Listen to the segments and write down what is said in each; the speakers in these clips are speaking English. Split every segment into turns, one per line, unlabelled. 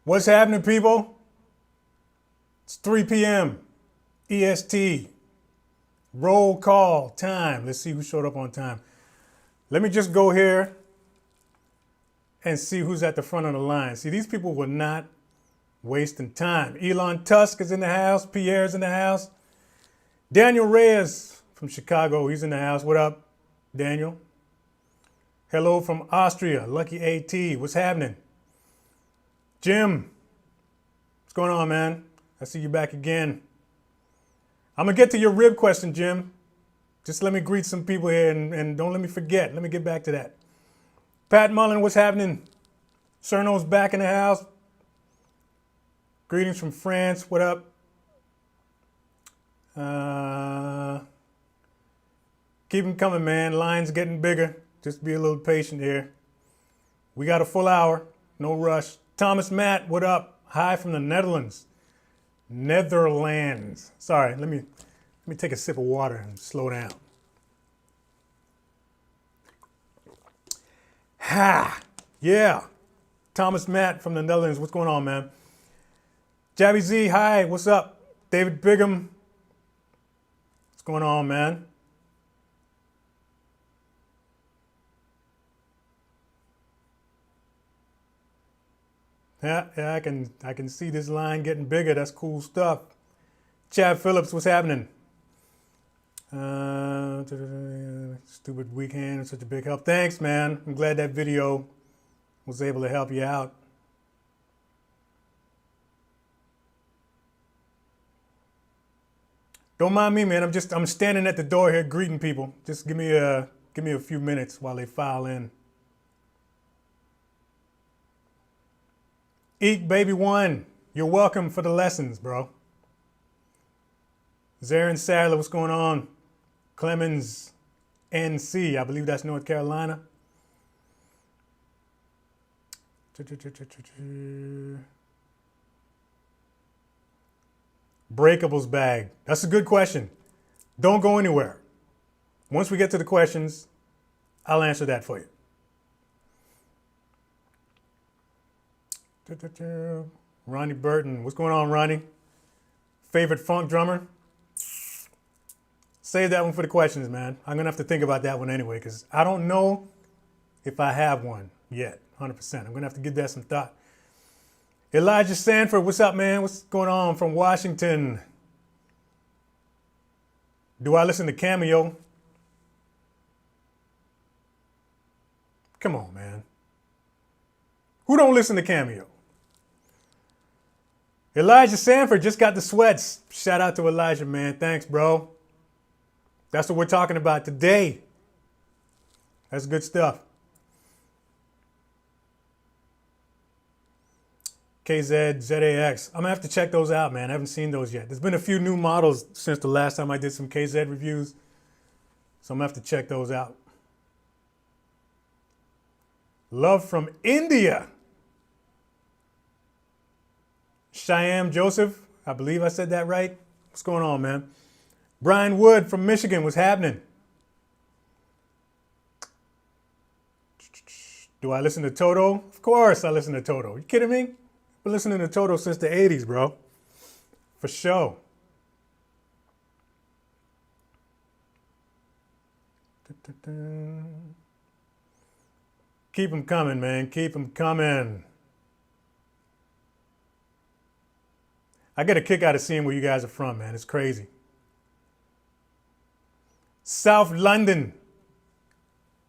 What's happening, people? It's 3 p.m. EST. Roll call time. Let's see who showed up on time. Let me just go here and see who's at the front of the line. See, these people were not wasting time. Elon Tusk is in the house. Pierre's in the house. Daniel Reyes from Chicago, he's in the house. What up, Daniel? Hello from Austria. Lucky AT. What's happening? Jim, what's going on, man? I see you back again. I'm going to get to your rib question, Jim. Just let me greet some people here and don't let me forget. Let me get back to that. Pat Mullen, what's happening? Cerno's back in the house. Greetings from France. What up? Keep them coming, man. Line's getting bigger. Just be a little patient here. We got a full hour. No rush. Thomas Matt, what up? Hi from the Netherlands. Netherlands. Sorry, let me take a sip of water and slow down. Ha! Yeah. Thomas Matt from the Netherlands. What's going on, man? Jabby Z, hi. What's up? David Bigham. What's going on, man? Yeah, I can see this line getting bigger. That's cool stuff. Chad Phillips, what's happening? Stupid weak hand, such a big help. Thanks, man. I'm glad that video was able to help you out. Don't mind me, man. I'm standing at the door here greeting people. Just give me a few minutes while they file in. Eek Baby One, you're welcome for the lessons, bro. Zarin Sadler, what's going on? Clemens NC, I believe that's North Carolina. Breakables bag. That's a good question. Don't go anywhere. Once we get to the questions, I'll answer that for you. Ronnie Burton. What's going on, Ronnie? Favorite funk drummer? Save that one for the questions, man. I'm going to have to think about that one anyway, because I don't know if I have one yet, 100%. I'm going to have to give that some thought. Elijah Sanford, what's up, man? What's going on from Washington? Do I listen to Cameo? Come on, man. Who don't listen to Cameo? Elijah Sanford just got the sweats. Shout out to Elijah, man. Thanks, bro. That's what we're talking about today. That's good stuff. KZ, ZAX. I'm going to have to check those out, man. I haven't seen those yet. There's been a few new models since the last time I did some KZ reviews. So I'm going to have to check those out. Love from India. Shyam Joseph, I believe I said that right. What's going on, man? Brian Wood from Michigan, what's happening? Do I listen to Toto? Of course I listen to Toto. You kidding me? I've been listening to Toto since the 80s, bro. For sure. Keep them coming, man. Keep them coming. I get a kick out of seeing where you guys are from, man. It's crazy. South London.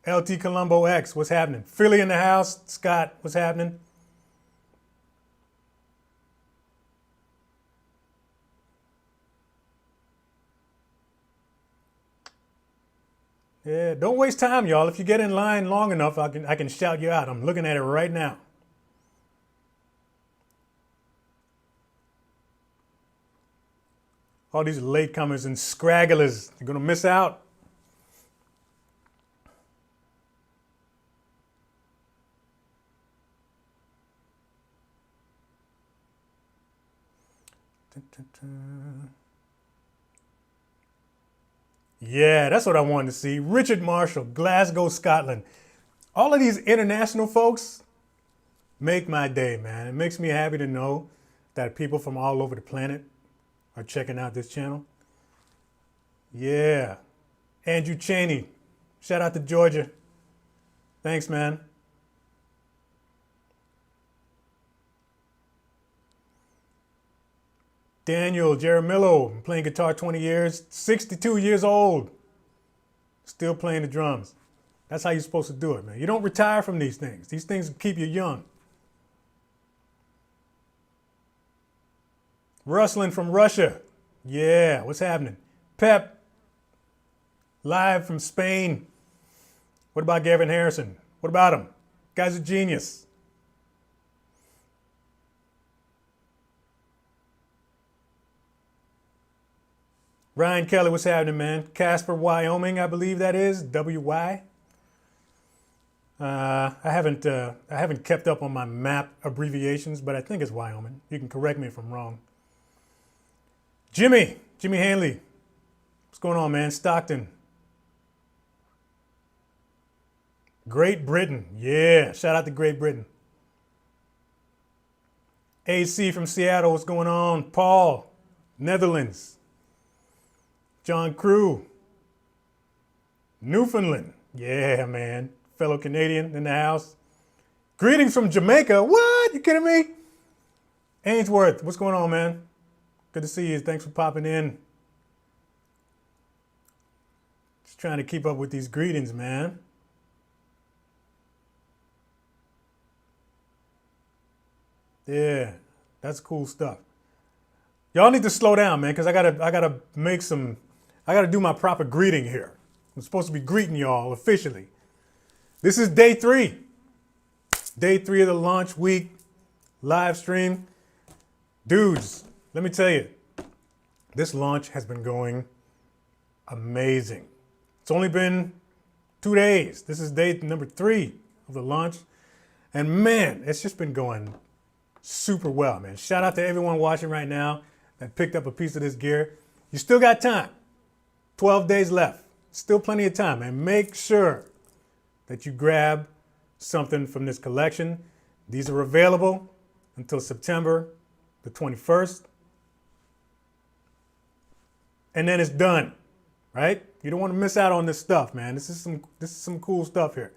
LT Colombo X, what's happening? Philly in the house. Scott, what's happening? Yeah, don't waste time, y'all. If you get in line long enough, I can shout you out. I'm looking at it right now. All these latecomers and scragglers, you're going to miss out. Yeah, that's what I wanted to see. Richard Marshall, Glasgow, Scotland. All of these international folks, make my day, man. It makes me happy to know that people from all over the planet are checking out this channel. Yeah. Andrew Cheney, shout out to Georgia. Thanks, man. Daniel Jaramillo, playing guitar 20 years, 62 years old, still playing the drums. That's how you're supposed to do it, man. You don't retire from these things. These things keep you young. Rustling from Russia. Yeah, what's happening? Pep, live from Spain. What about Gavin Harrison? What about him? Guy's a genius. Ryan Kelly, what's happening, man? Casper, Wyoming, I believe that is. WY. I haven't kept up on my map abbreviations, but I think it's Wyoming. You can correct me if I'm wrong. Jimmy Hanley, what's going on, man? Stockton. Great Britain, yeah, shout out to Great Britain. AC from Seattle, what's going on? Paul, Netherlands. John Crew, Newfoundland, yeah, man. Fellow Canadian in the house. Greetings from Jamaica, what? You kidding me? Ainsworth, what's going on, man? Good to see you. Thanks for popping in. Just trying to keep up with these greetings, man. Yeah, that's cool stuff. Y'all need to slow down, man, because I gotta do my proper greeting here. I'm supposed to be greeting y'all officially. This is day 3. Day 3 of the launch week live stream. Dudes, let me tell you, this launch has been going amazing. It's only been 2 days. This is day number 3 of the launch. And man, it's just been going super well, man. Shout out to everyone watching right now that picked up a piece of this gear. You still got time. 12 days left. Still plenty of time, man. Make sure that you grab something from this collection. These are available until September the 21st. And then it's done, right? You don't want to miss out on this stuff, man. This is some cool stuff here.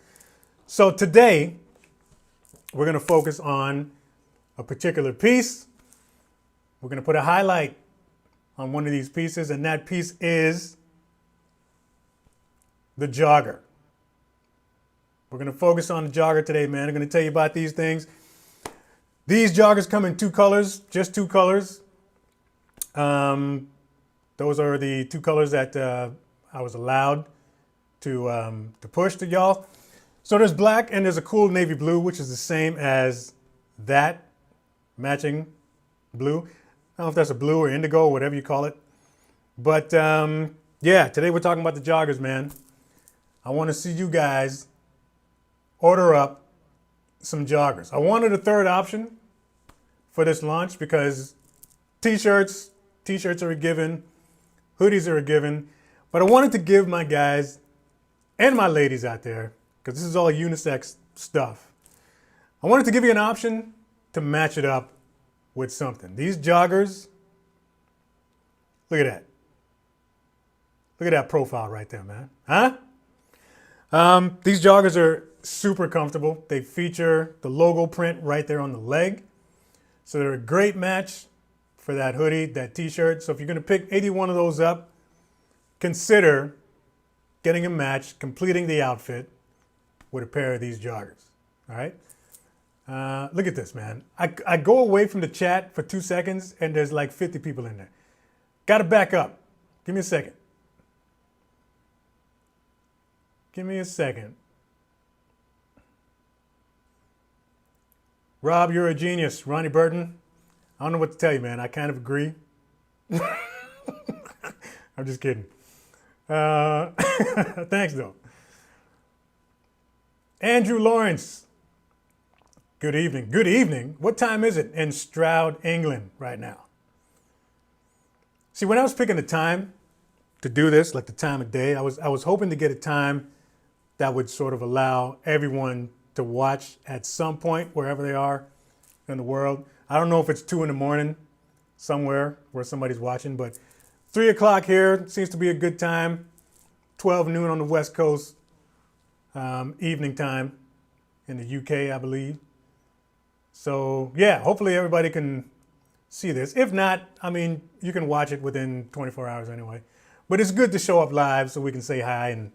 So today, we're going to focus on a particular piece. We're going to put a highlight on one of these pieces, and that piece is the Jogger. We're going to focus on the Jogger today, man. I'm going to tell you about these things. These joggers come in 2 colors, just 2 colors. Those are the 2 colors that I was allowed to push to y'all. So there's black and there's a cool navy blue, which is the same as that matching blue. I don't know if that's a blue or indigo, whatever you call it. But yeah, today we're talking about the joggers, man. I want to see you guys order up some joggers. I wanted a third option for this launch because t-shirts are a given, hoodies are a given, but I wanted to give my guys and my ladies out there, because this is all unisex stuff, I wanted to give you an option to match it up with something. These joggers, look at that. Look at that profile right there, man. Huh? These joggers are super comfortable. They feature the logo print right there on the leg. So they're a great match for that hoodie, that t-shirt. So if you're going to pick 81 of those up, consider getting a match, completing the outfit with a pair of these joggers. All right? Look at this, man. I go away from the chat for 2 seconds and there's like 50 people in there. Got to back up. Give me a second. Give me a second. Rob, you're a genius. Ronnie Burton, I don't know what to tell you, man. I kind of agree. I'm just kidding. Thanks, though. Andrew Lawrence, good evening. Good evening? What time is it in Stroud, England right now? See, when I was picking the time to do this, like the time of day, I was hoping to get a time that would sort of allow everyone to watch at some point wherever they are in the world. I don't know if it's 2 in the morning somewhere where somebody's watching, but 3 o'clock here seems to be a good time. 12 noon on the West Coast, evening time in the UK, I believe. So yeah, hopefully everybody can see this. If not, I mean, you can watch it within 24 hours anyway. But it's good to show up live so we can say hi and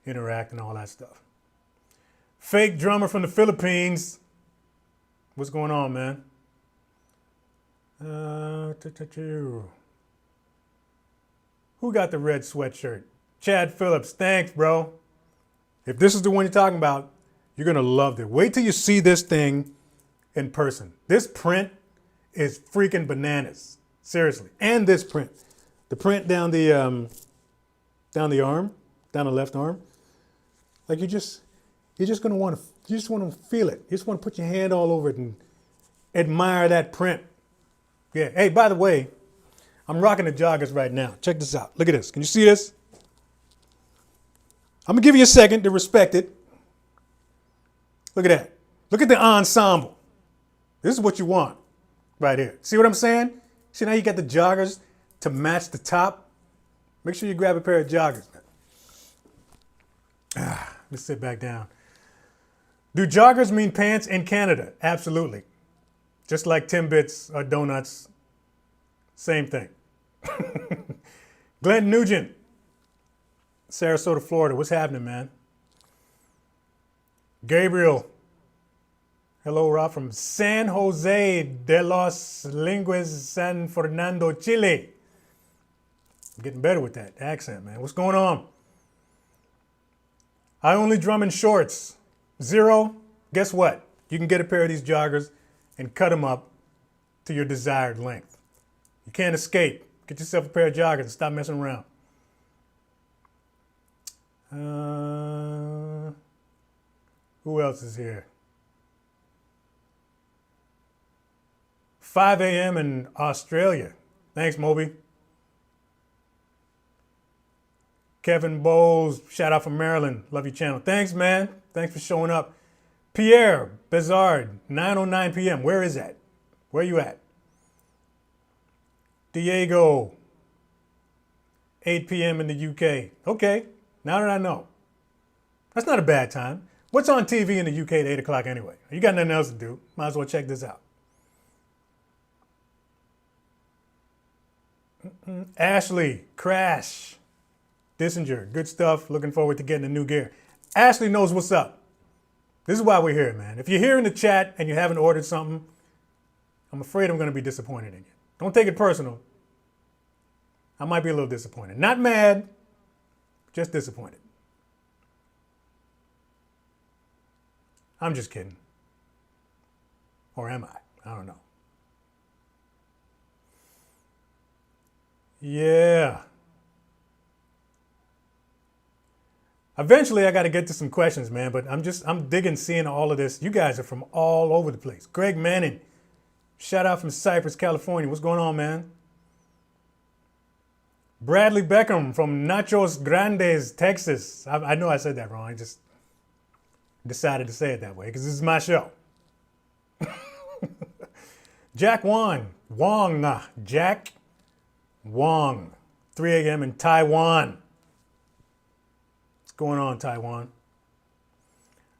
interact and all that stuff. Fake drummer from the Philippines. What's going on, man? Who got the red sweatshirt? Chad Phillips. Thanks, bro. If this is the one you're talking about, you're going to love it. Wait till you see this thing in person. This print is freaking bananas. Seriously. And this print. The print down the arm, down the left arm. Like you're just going to want to feel it. You just want to put your hand all over it and admire that print. Yeah. Hey, by the way, I'm rocking the joggers right now. Check this out. Look at this. Can you see this? I'm going to give you a second to respect it. Look at that. Look at the ensemble. This is what you want right here. See what I'm saying? See now you got the joggers to match the top. Make sure you grab a pair of joggers. Let's sit back down. Do joggers mean pants in Canada? Absolutely. Just like Timbits or donuts. Same thing. Glenn Nugent, Sarasota, Florida. What's happening, man? Gabriel. Hello, Rob, from San Jose de los Lingues, San Fernando, Chile. I'm getting better with that accent, man. What's going on? I only drum in shorts. Zero. Guess what? You can get a pair of these joggers and cut them up to your desired length. You can't escape. Get yourself a pair of joggers and stop messing around. Who else is here? 5 a.m. in Australia. Thanks, Moby. Kevin Bowles, shout out from Maryland. Love your channel. Thanks, man. Thanks for showing up. Pierre Bezard, 9:09 p.m. Where is that? Where you at? Diego, 8 p.m. in the UK. Okay, now that I know. That's not a bad time. What's on TV in the UK at 8 o'clock anyway? You got nothing else to do. Might as well check this out. Ashley, Crash, Dissinger, good stuff. Looking forward to getting the new gear. Ashley knows what's up. This is why we're here, man. If you're here in the chat and you haven't ordered something, I'm afraid I'm going to be disappointed in you. Don't take it personal. I might be a little disappointed. Not mad, just disappointed. I'm just kidding. Or am I? I don't know. Yeah. Eventually, I got to get to some questions, man, but I'm digging seeing all of this. You guys are from all over the place. Greg Manning, shout out from Cypress, California. What's going on, man? Bradley Beckham from Nachos Grandes, Texas. I know I said that wrong. I just decided to say it that way because this is my show. Jack Wong, Jack Wong, 3 a.m. in Taiwan. What's going on, Taiwan?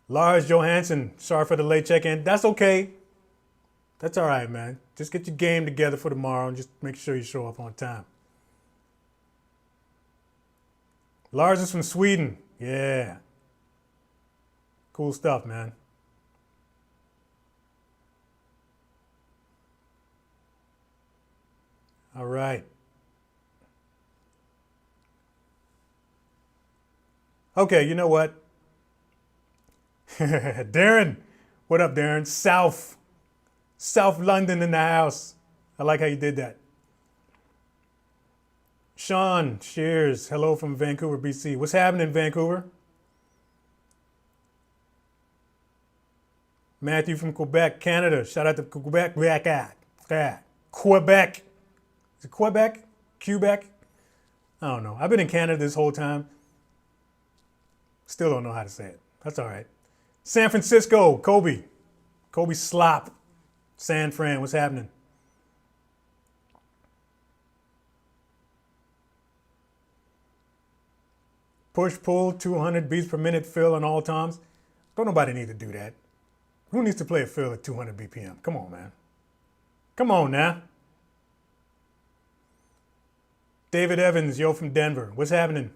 Lars Johansson, sorry for the late check-in. That's okay. That's all right, man. Just get your game together for tomorrow and just make sure you show up on time. Lars is from Sweden. Yeah. Cool stuff, man. All right. Okay, you know what? Darren. What up, Darren? South London in the house. I like how you did that. Sean Shears, hello from Vancouver, BC. What's happening in Vancouver? Matthew from Quebec, Canada. Shout out to Quebec. Quebec. Is it Quebec? Quebec? I don't know. I've been in Canada this whole time. Still don't know how to say it. That's all right. San Francisco, Kobe. Kobe Slop. San Fran, what's happening? Push, pull, 200 beats per minute fill on all toms. Don't nobody need to do that. Who needs to play a fill at 200 BPM? Come on, man. Come on now. David Evans, yo from Denver. What's happening?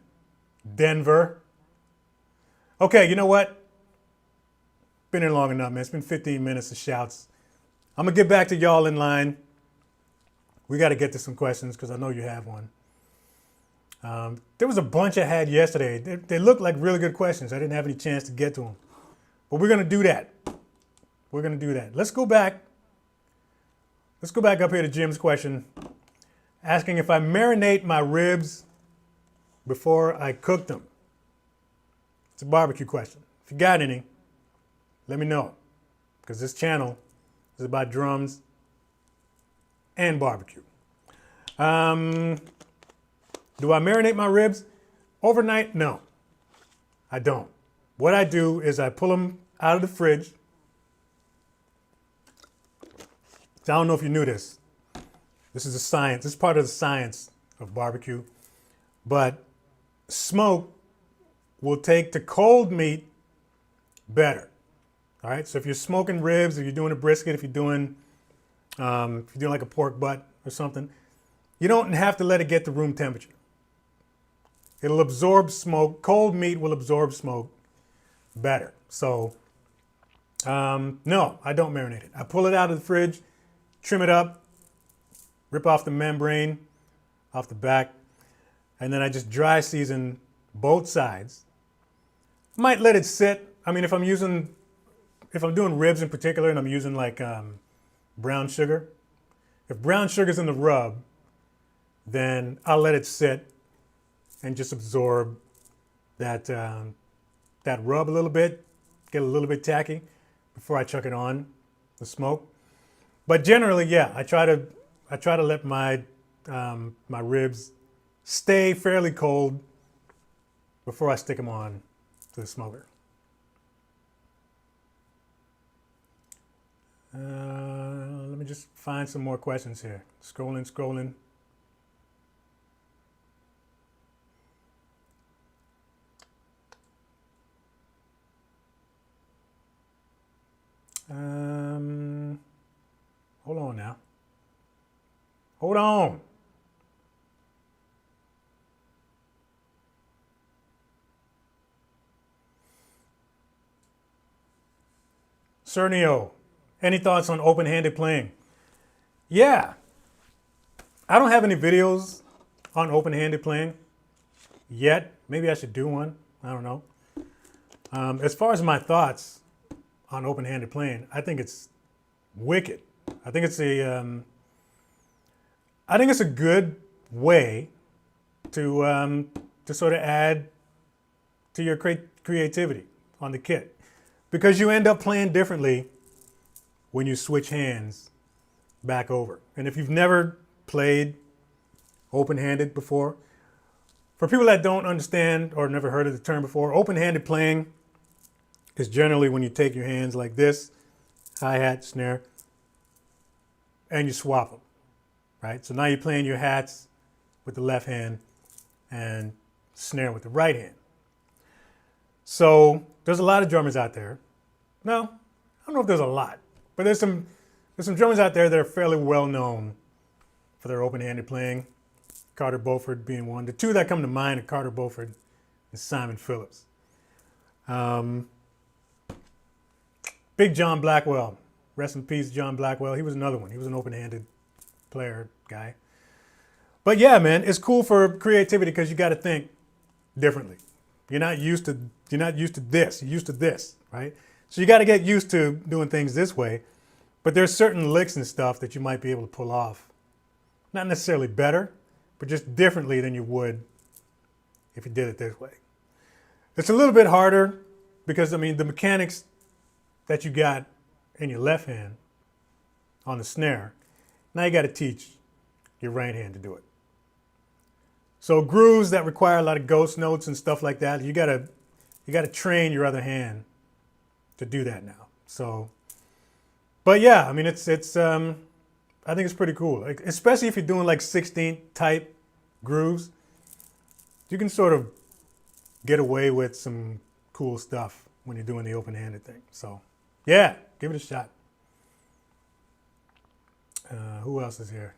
Denver. Okay, you know what? Been here long enough, man. It's been 15 minutes of shouts. I'm going to get back to y'all in line. We got to get to some questions because I know you have one. There was a bunch I had yesterday. They looked like really good questions. I didn't have any chance to get to them. But we're going to do that. We're going to do that. Let's go back. Let's go back up here to Jim's question, asking if I marinate my ribs before I cook them. It's a barbecue question. If you got any, let me know. Because this channel is about drums and barbecue. Do I marinate my ribs overnight? No, I don't. What I do is I pull them out of the fridge. I don't know if you knew this. This is a science. This is part of the science of barbecue. But smoke will take to cold meat better. All right. So if you're smoking ribs, if you're doing a brisket, if you're doing like a pork butt or something, you don't have to let it get to room temperature. It'll absorb smoke. Cold meat will absorb smoke better. So, no, I don't marinate it. I pull it out of the fridge, trim it up, rip off the membrane off the back, and then I just dry season both sides. Might let it sit. I mean, if I'm doing ribs in particular and I'm using like brown sugar, if brown sugar's in the rub, then I'll let it sit and just absorb that rub a little bit, get a little bit tacky before I chuck it on the smoke. But generally, yeah, I try to let my my ribs stay fairly cold before I stick them on to the smoker. Let me just find some more questions here. Scrolling. Hold on now. Hold on. Cernio, any thoughts on open-handed playing? Yeah. I don't have any videos on open-handed playing yet. Maybe I should do one. I don't know. As far as my thoughts on open-handed playing, I think it's wicked. I think it's a good way to sort of add to your creativity on the kit, because you end up playing differently when you switch hands back over. And if you've never played open-handed before, for people that don't understand or never heard of the term before, open-handed playing is generally when you take your hands like this, hi-hat, snare, and you swap them, right? So now you're playing your hats with the left hand and snare with the right hand. So there's a lot of drummers out there. No, I don't know if there's a lot, but there's some drummers out there that are fairly well known for their open-handed playing. Carter Beauford being one. The two that come to mind are Carter Beauford and Simon Phillips. Big John Blackwell. Rest in peace, John Blackwell. He was another one. He was an open-handed player guy. But yeah, man, it's cool for creativity because you got to think differently. You're not used to this. You're used to this, right? So you got to get used to doing things this way. But there's certain licks and stuff that you might be able to pull off. Not necessarily better, but just differently than you would if you did it this way. It's a little bit harder because, I mean, the mechanics that you got in your left hand on the snare, now you got to teach your right hand to do it. So grooves that require a lot of ghost notes and stuff like that, you got to train your other hand to do that now. So, but yeah, I mean, I think it's pretty cool, like, especially if you're doing like 16th type grooves. You can sort of get away with some cool stuff when you're doing the open-handed thing. So, yeah, give it a shot. Who else is here?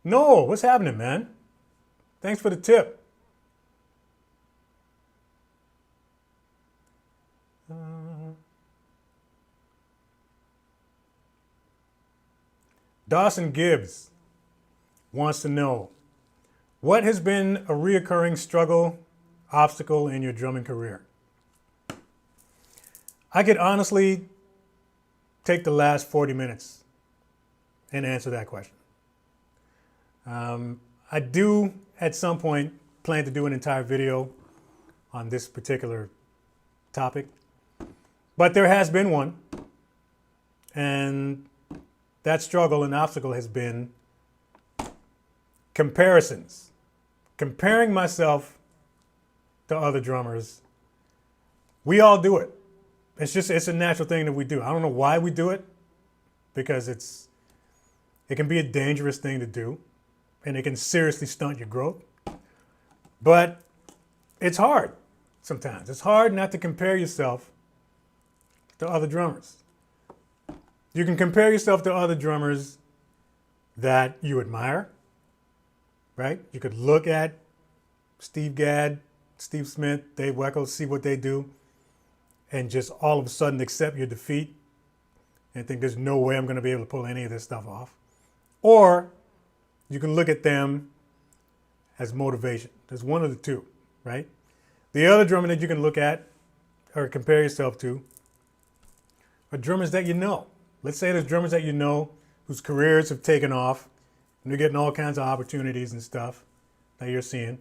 No, what's happening, man? Thanks for the tip. Dawson Gibbs wants to know, what has been a reoccurring struggle, obstacle in your drumming career? I could honestly take the last 40 minutes and answer that question. I do, at some point, plan to do an entire video on this particular topic, but there has been one, and that struggle and obstacle has been comparisons. Comparing myself to other drummers. We all do it. It's a natural thing that we do. I don't know why we do it, because it can be a dangerous thing to do, and it can seriously stunt your growth. But it's hard sometimes. It's hard not to compare yourself to other drummers. You can compare yourself to other drummers that you admire, right? You could look at Steve Gadd, Steve Smith, Dave Weckl, see what they do, and just all of a sudden accept your defeat and think there's no way I'm going to be able to pull any of this stuff off. Or you can look at them as motivation. There's one of the two, right? The other drummer that you can look at or compare yourself to are drummers that you know. Let's say there's drummers that you know whose careers have taken off and they're getting all kinds of opportunities and stuff that you're seeing.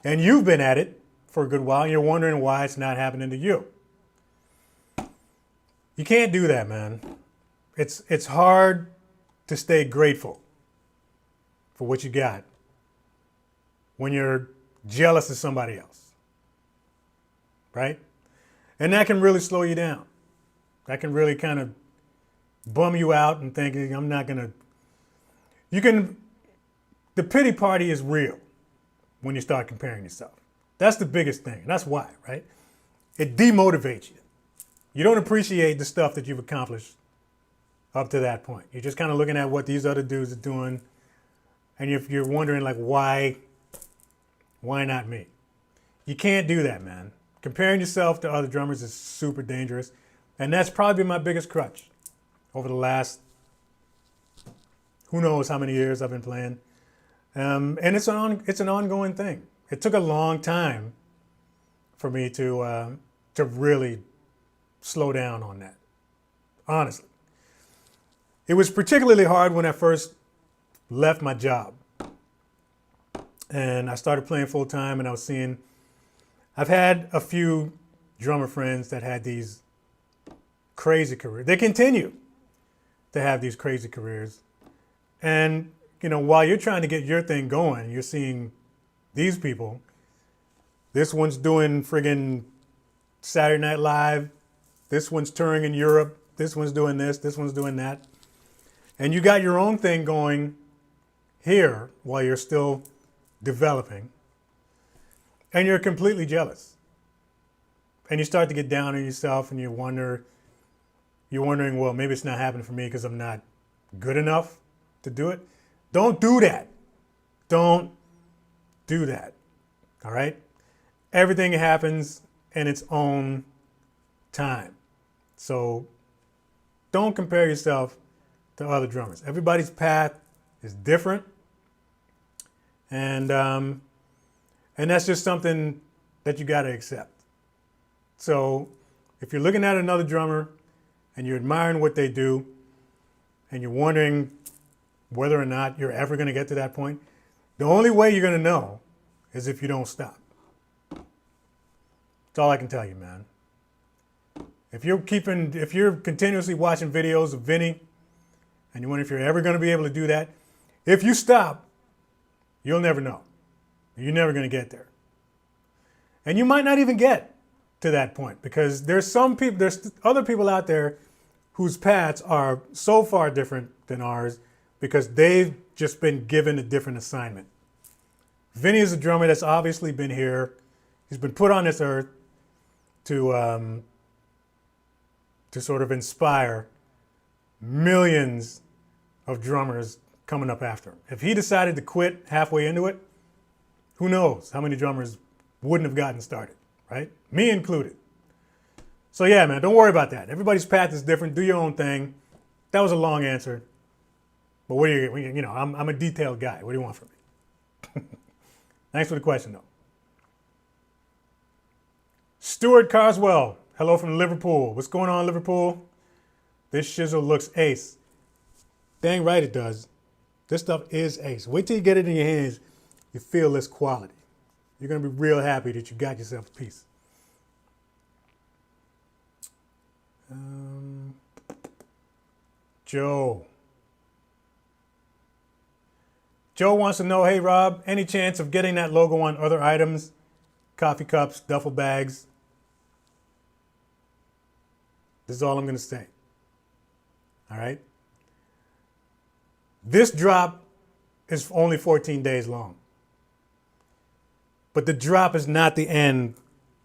And you've been at it for a good while and you're wondering why it's not happening to you. You can't do that, man. It's hard to stay grateful for what you got when you're jealous of somebody else, right? And that can really slow you down. That can really kind of bum you out and thinking, I'm not gonna, the pity party is real when you start comparing yourself. That's the biggest thing. That's why, right? It demotivates you. You don't appreciate the stuff that you've accomplished up to that point. You're just kind of looking at what these other dudes are doing, and you're wondering, like, why not me? You can't do that, man. Comparing yourself to other drummers is super dangerous, and that's probably my biggest crutch over the last, who knows how many years I've been playing. And it's an ongoing thing. It took a long time for me to really slow down on that, honestly. It was particularly hard when I first left my job and I started playing full time, and I was seeing, I've had a few drummer friends that had these crazy careers. They continue to have these crazy careers. And, you know, while you're trying to get your thing going, you're seeing these people. This one's doing friggin' Saturday Night Live. This one's touring in Europe. This one's doing this. This one's doing that. And you got your own thing going here while you're still developing. And you're completely jealous. And you start to get down on yourself and you're wondering, well, maybe it's not happening for me because I'm not good enough to do it. Don't do that. Don't do that. All right? Everything happens in its own time. So don't compare yourself to other drummers. Everybody's path is different. And that's just something that you got to accept. So if you're looking at another drummer and you're admiring what they do and you're wondering whether or not you're ever going to get to that point, the only way you're going to know is if you don't stop. That's all I can tell you, man. If you're continuously watching videos of Vinny and you wonder if you're ever going to be able to do that, if you stop, you'll never know. You're never going to get there. And you might not even get to that point, because there's other people out there whose paths are so far different than ours because they've just been given a different assignment. Vinny is a drummer that's obviously been here. He's been put on this earth to sort of inspire millions of drummers coming up after him. If he decided to quit halfway into it, who knows how many drummers wouldn't have gotten started, right? Me included. So yeah, man, don't worry about that. Everybody's path is different. Do your own thing. That was a long answer. But what do you know, I'm a detailed guy. What do you want from me? Thanks for the question, though. Stuart Carswell, hello from Liverpool. What's going on, Liverpool? This shizzle looks ace. Dang right it does. This stuff is ace. Wait till you get it in your hands. You feel this quality. You're going to be real happy that you got yourself a piece. Joe wants to know, hey, Rob, any chance of getting that logo on other items? Coffee cups, duffel bags. This is all I'm going to say. All right? This drop is only 14 days long. But the drop is not the end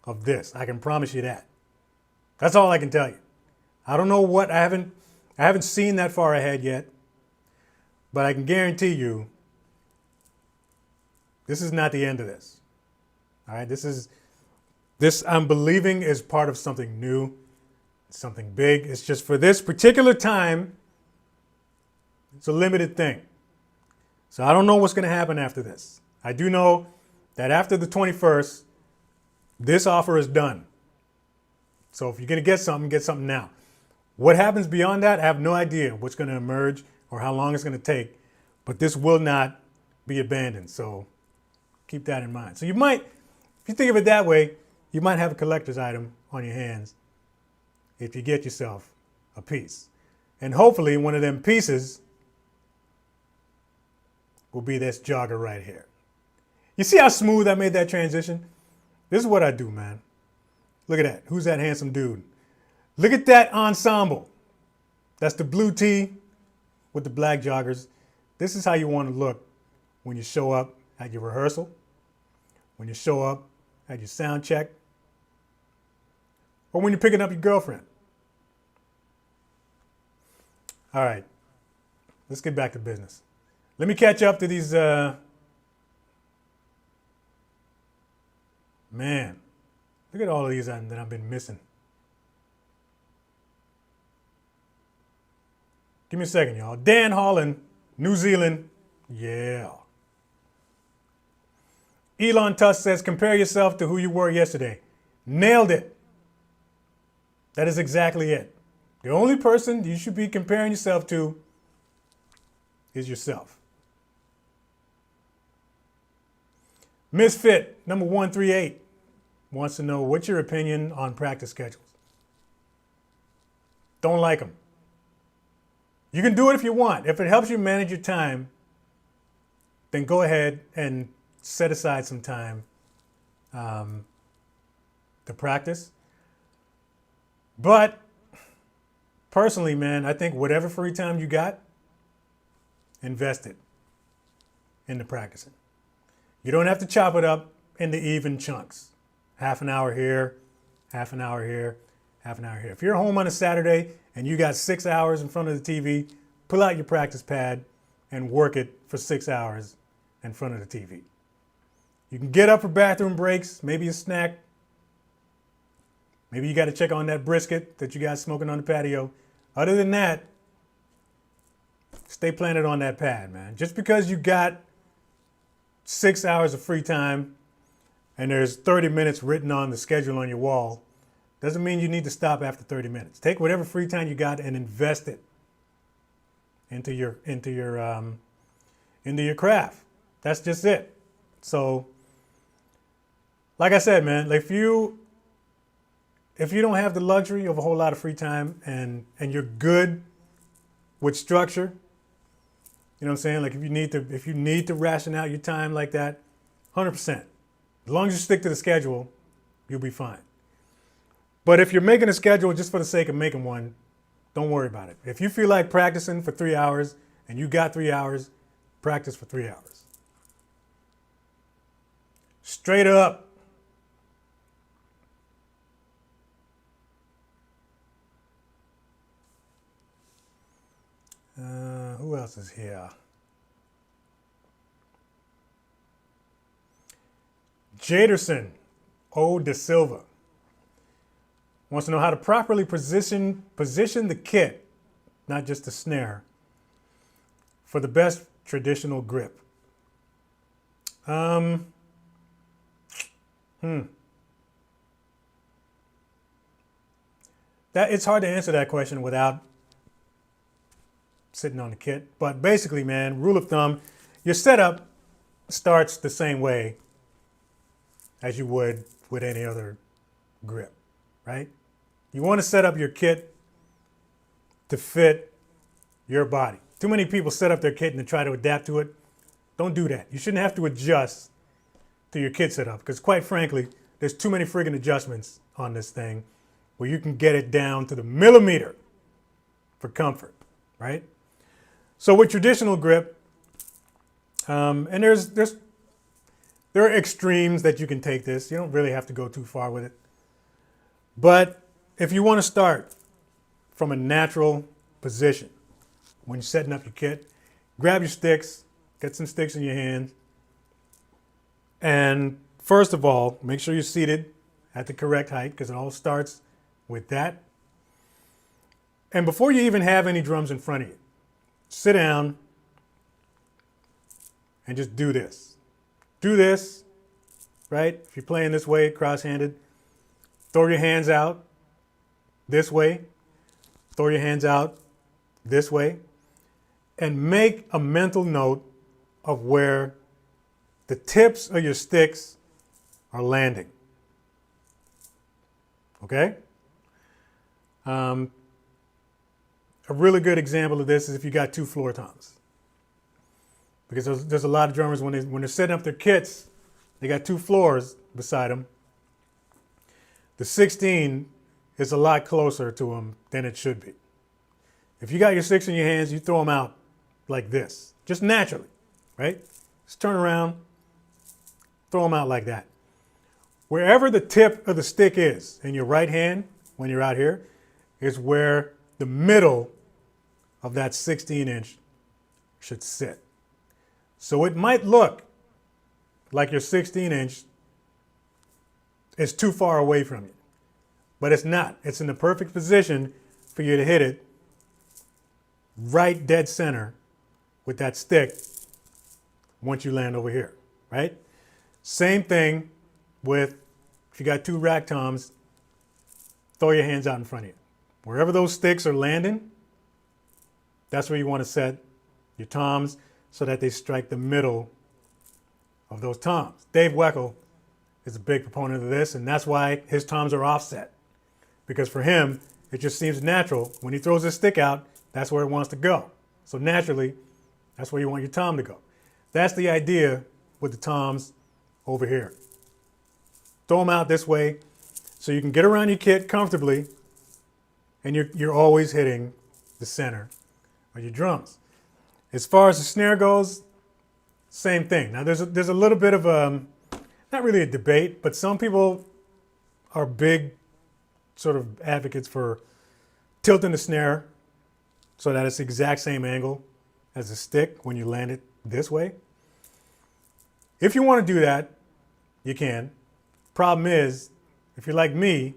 of this. I can promise you that. That's all I can tell you. I don't know what, I haven't seen that far ahead yet, but I can guarantee you this is not the end of this. All right, this I'm believing is part of something new, something big. It's just for this particular time, it's a limited thing. So I don't know what's going to happen after this. I do know that after the 21st, this offer is done. So if you're going to get something now. What happens beyond that, I have no idea what's going to emerge or how long it's going to take, but this will not be abandoned. So keep that in mind. So you might, if you think of it that way, you might have a collector's item on your hands if you get yourself a piece. And hopefully one of them pieces will be this jogger right here. You see how smooth I made that transition? This is what I do, man. Look at that. Who's that handsome dude? Look at that ensemble. That's the blue tee with the black joggers. This is how you want to look when you show up at your rehearsal, when you show up at your sound check, or when you're picking up your girlfriend. All right, let's get back to business. Let me catch up to these, man, look at all of these that I've been missing. Give me a second, y'all. Dan Holland, New Zealand, yeah. Elon Tusk says, compare yourself to who you were yesterday. Nailed it. That is exactly it. The only person you should be comparing yourself to is yourself. Misfit, number 138, wants to know, what's your opinion on practice schedules? Don't like them. You can do it if you want. If it helps you manage your time, then go ahead and set aside some time to practice. But personally, man, I think whatever free time you got, invest it into practicing. You don't have to chop it up into even chunks. Half an hour here, half an hour here, half an hour here. If you're home on a Saturday and you got 6 hours in front of the TV, pull out your practice pad and work it for 6 hours in front of the TV. You can get up for bathroom breaks, maybe a snack. Maybe you got to check on that brisket that you got smoking on the patio. Other than that, stay planted on that pad, man. Just because you got 6 hours of free time and there's 30 minutes written on the schedule on your wall, doesn't mean you need to stop after 30 minutes. Take whatever free time you got and invest it into your craft. That's just it. So, like I said, man, if you don't have the luxury of a whole lot of free time and you're good with structure, you know what I'm saying? Like if you need to ration out your time like that, 100%. As long as you stick to the schedule, you'll be fine. But if you're making a schedule just for the sake of making one, don't worry about it. If you feel like practicing for 3 hours and you got 3 hours, practice for 3 hours. Straight up. Who else is here? Jaderson O. De Silva wants to know how to properly position the kit, not just the snare, for the best traditional grip. That it's hard to answer that question without sitting on the kit. But basically, man, rule of thumb, your setup starts the same way as you would with any other grip, right? You want to set up your kit to fit your body. Too many people set up their kit and then try to adapt to it. Don't do that. You shouldn't have to adjust to your kit setup because, quite frankly, there's too many friggin' adjustments on this thing where you can get it down to the millimeter for comfort, right? So with traditional grip, and there are extremes that you can take this. You don't really have to go too far with it. But if you want to start from a natural position when you're setting up your kit, grab your sticks, get some sticks in your hand, and first of all, make sure you're seated at the correct height because it all starts with that. And before you even have any drums in front of you, sit down and just do this. Do this, right? If you're playing this way, cross-handed, throw your hands out this way, throw your hands out this way, and make a mental note of where the tips of your sticks are landing. Okay? A really good example of this is if you got 2 floor toms. Because there's a lot of drummers, when they're setting up their kits, they got 2 floors beside them. The 16 is a lot closer to them than it should be. If you got your sticks in your hands, you throw them out like this, just naturally, right? Just turn around, throw them out like that. Wherever the tip of the stick is in your right hand, when you're out here, is where the middle of that 16-inch should sit. So it might look like your 16-inch is too far away from you, but it's not. It's in the perfect position for you to hit it right dead center with that stick once you land over here, right? Same thing with if you got 2 rack toms, throw your hands out in front of you. Wherever those sticks are landing, that's where you want to set your toms so that they strike the middle of those toms. Dave Weckl is a big proponent of this, and that's why his toms are offset. Because for him, it just seems natural. When he throws his stick out, that's where it wants to go. So naturally, that's where you want your tom to go. That's the idea with the toms over here. Throw them out this way so you can get around your kit comfortably, and you're always hitting the center of your drums. As far as the snare goes, same thing. Now there's a little bit of not really a debate, but some people are big sort of advocates for tilting the snare so that it's the exact same angle as the stick when you land it this way. If you want to do that, you can. Problem is, if you're like me,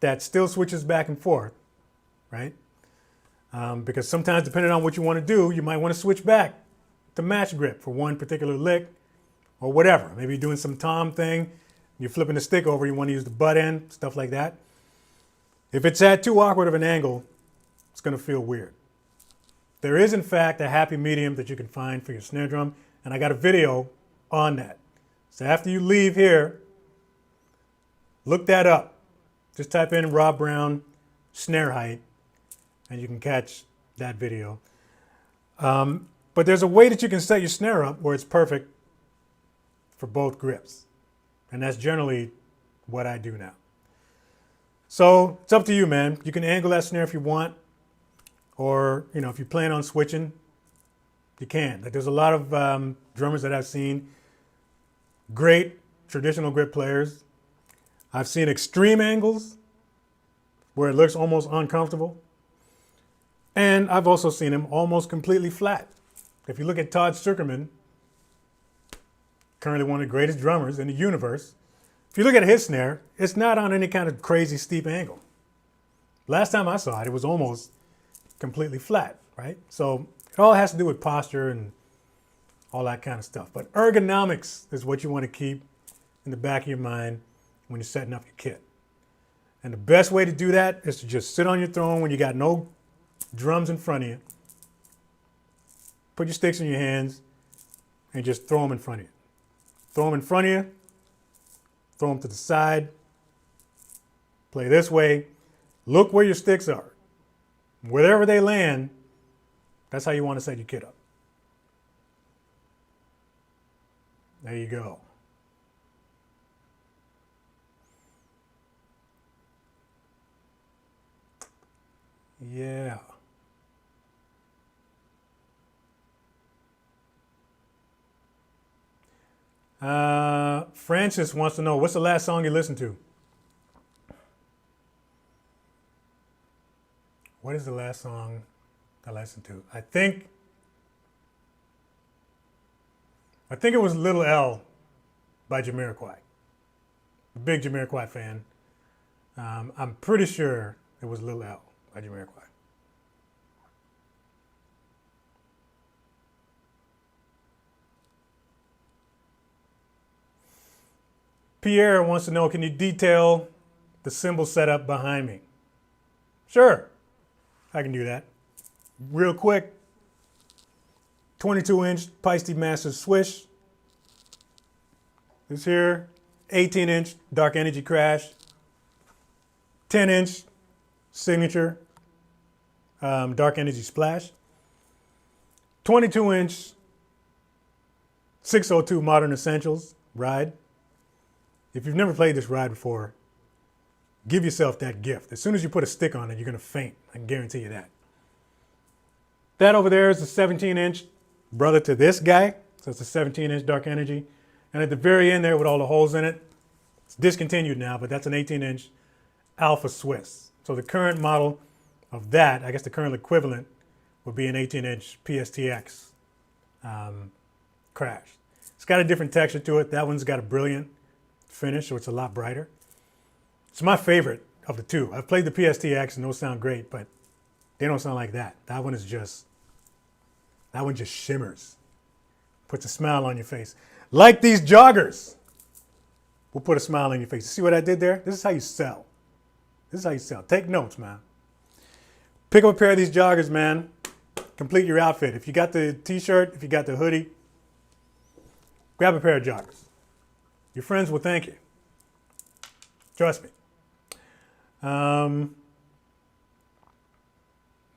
that still switches back and forth, right? Because sometimes, depending on what you want to do, you might want to switch back to match grip for one particular lick or whatever. Maybe you're doing some tom thing, you're flipping the stick over, you want to use the butt end, stuff like that. If it's at too awkward of an angle, it's going to feel weird. There is, in fact, a happy medium that you can find for your snare drum, and I got a video on that. So after you leave here, look that up. Just type in Rob Brown snare height, and you can catch that video. But there's a way that you can set your snare up where it's perfect for both grips. And that's generally what I do now. So it's up to you, man. You can angle that snare if you want, or if you plan on switching, you can. Like there's a lot of drummers that I've seen, great traditional grip players. I've seen extreme angles where it looks almost uncomfortable. And I've also seen him almost completely flat. If you look at Todd Sucherman, currently one of the greatest drummers in the universe, if you look at his snare, it's not on any kind of crazy steep angle. Last time I saw it, it was almost completely flat, right? So it all has to do with posture and all that kind of stuff. But ergonomics is what you want to keep in the back of your mind when you're setting up your kit. And the best way to do that is to just sit on your throne when you got no drums in front of you. Put your sticks in your hands and just throw them in front of you. Throw them in front of you. Throw them to the side. Play this way. Look where your sticks are. Wherever they land, that's how you want to set your kit up. There you go. Yeah. Francis wants to know, what's the last song you listened to? What is the last song I listened to? I think it was Little L by Jamiroquai. A big Jamiroquai fan. I'm pretty sure it was Little L by Jamiroquai. Pierre wants to know, can you detail the cymbal setup behind me? Sure, I can do that. Real quick, 22-inch Paiste Masters Swish. This here, 18-inch Dark Energy Crash. 10-inch Signature Dark Energy Splash. 22-inch 602 Modern Essentials Ride. If you've never played this ride before, give yourself that gift. As soon as you put a stick on it, you're going to faint. I can guarantee you that. That over there is a 17-inch brother to this guy. So it's a 17-inch Dark Energy. And at the very end there with all the holes in it, it's discontinued now, but that's an 18-inch Alpha Swiss. So the current model of that, I guess the current equivalent, would be an 18-inch PSTX Crash. It's got a different texture to it. That one's got a brilliant finish, so it's a lot brighter. It's my favorite of the two. I've played the PSTX and those sound great, but they don't sound like that. That one just shimmers. Puts a smile on your face. Like these joggers will put a smile on your face. See what I did there? This is how you sell. This is how you sell. Take notes, man. Pick up a pair of these joggers, man. Complete your outfit. If you got the t-shirt, if you got the hoodie, grab a pair of joggers. Your friends will thank you. Trust me.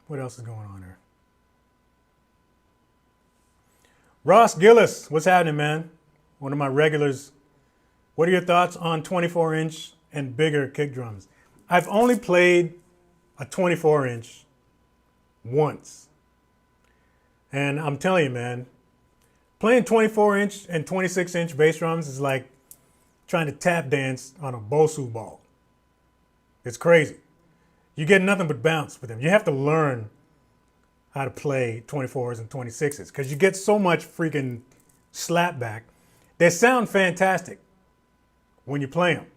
What else is going on here? Ross Gillis, what's happening, man? One of my regulars. What are your thoughts on 24-inch and bigger kick drums? I've only played a 24-inch once. And I'm telling you, man, playing 24-inch and 26-inch bass drums is like trying to tap dance on a Bosu ball. It's crazy. You get nothing but bounce with them. You have to learn how to play 24s and 26s because you get so much freaking slap back. They sound fantastic when you play them.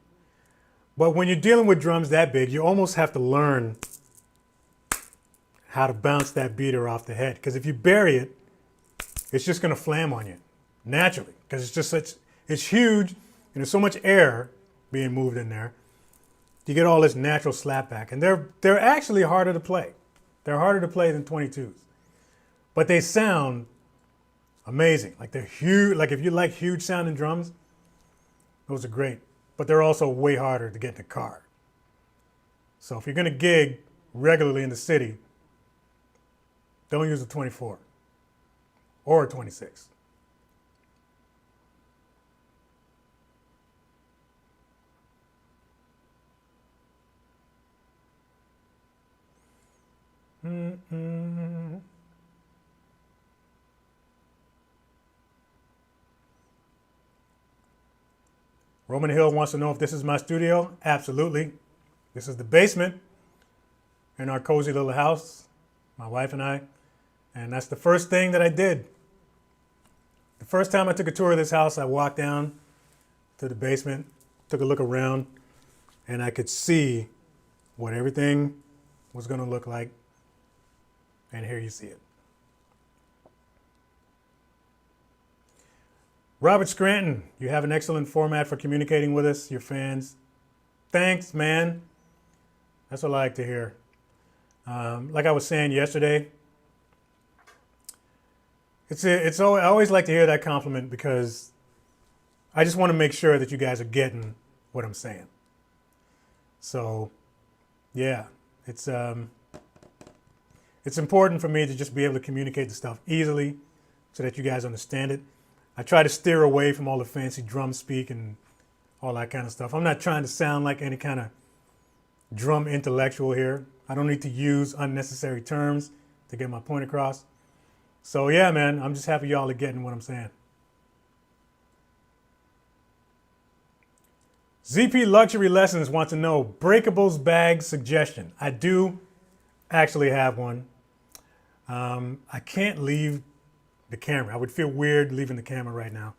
But when you're dealing with drums that big, you almost have to learn how to bounce that beater off the head. Because if you bury it, it's just going to flam on you naturally. Because it's huge and there's so much air being moved in there. You get all this natural slapback. And they're actually harder to play. They're harder to play than 22s. But they sound amazing. Like they're huge. Like if you like huge sounding drums, those are great. But they're also way harder to get in the car. So if you're going to gig regularly in the city, don't use a 24 or a 26. Roman Hill wants to know if this is my studio. Absolutely. This is the basement in our cozy little house, my wife and I. And that's the first thing that I did. The first time I took a tour of this house, I walked down to the basement, took a look around, and I could see what everything was going to look like. And here you see it. Robert Scranton, you have an excellent format for communicating with us, your fans. Thanks, man. That's what I like to hear. Like I was saying yesterday, I always like to hear that compliment because I just want to make sure that you guys are getting what I'm saying. So, yeah, it's important for me to just be able to communicate the stuff easily so that you guys understand it. I try to steer away from all the fancy drum speak and all that kind of stuff. I'm not trying to sound like any kind of drum intellectual here. I don't need to use unnecessary terms to get my point across. So yeah, man, I'm just happy y'all are getting what I'm saying. ZP Luxury Lessons wants to know breakables bag suggestion. I do actually have one. I can't leave the camera. I would feel weird leaving the camera right now.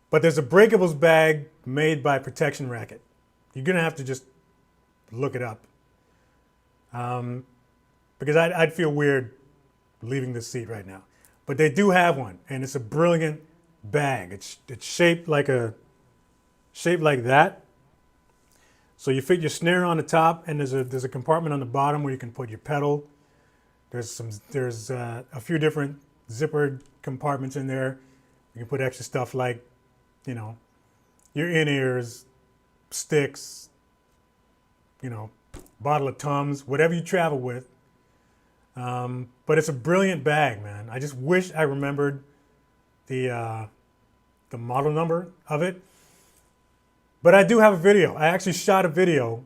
But there's a breakables bag made by Protection Racket. You're going to have to just look it up. Because I'd feel weird leaving this seat right now. But they do have one, and it's a brilliant bag. It's shaped like that. So you fit your snare on the top, and there's a compartment on the bottom where you can put your pedal. There's a few different zippered compartments in there. You can put extra stuff like, your in-ears, sticks, bottle of Tums, whatever you travel with. But it's a brilliant bag, man. I just wish I remembered the model number of it. But I do have a video. I actually shot a video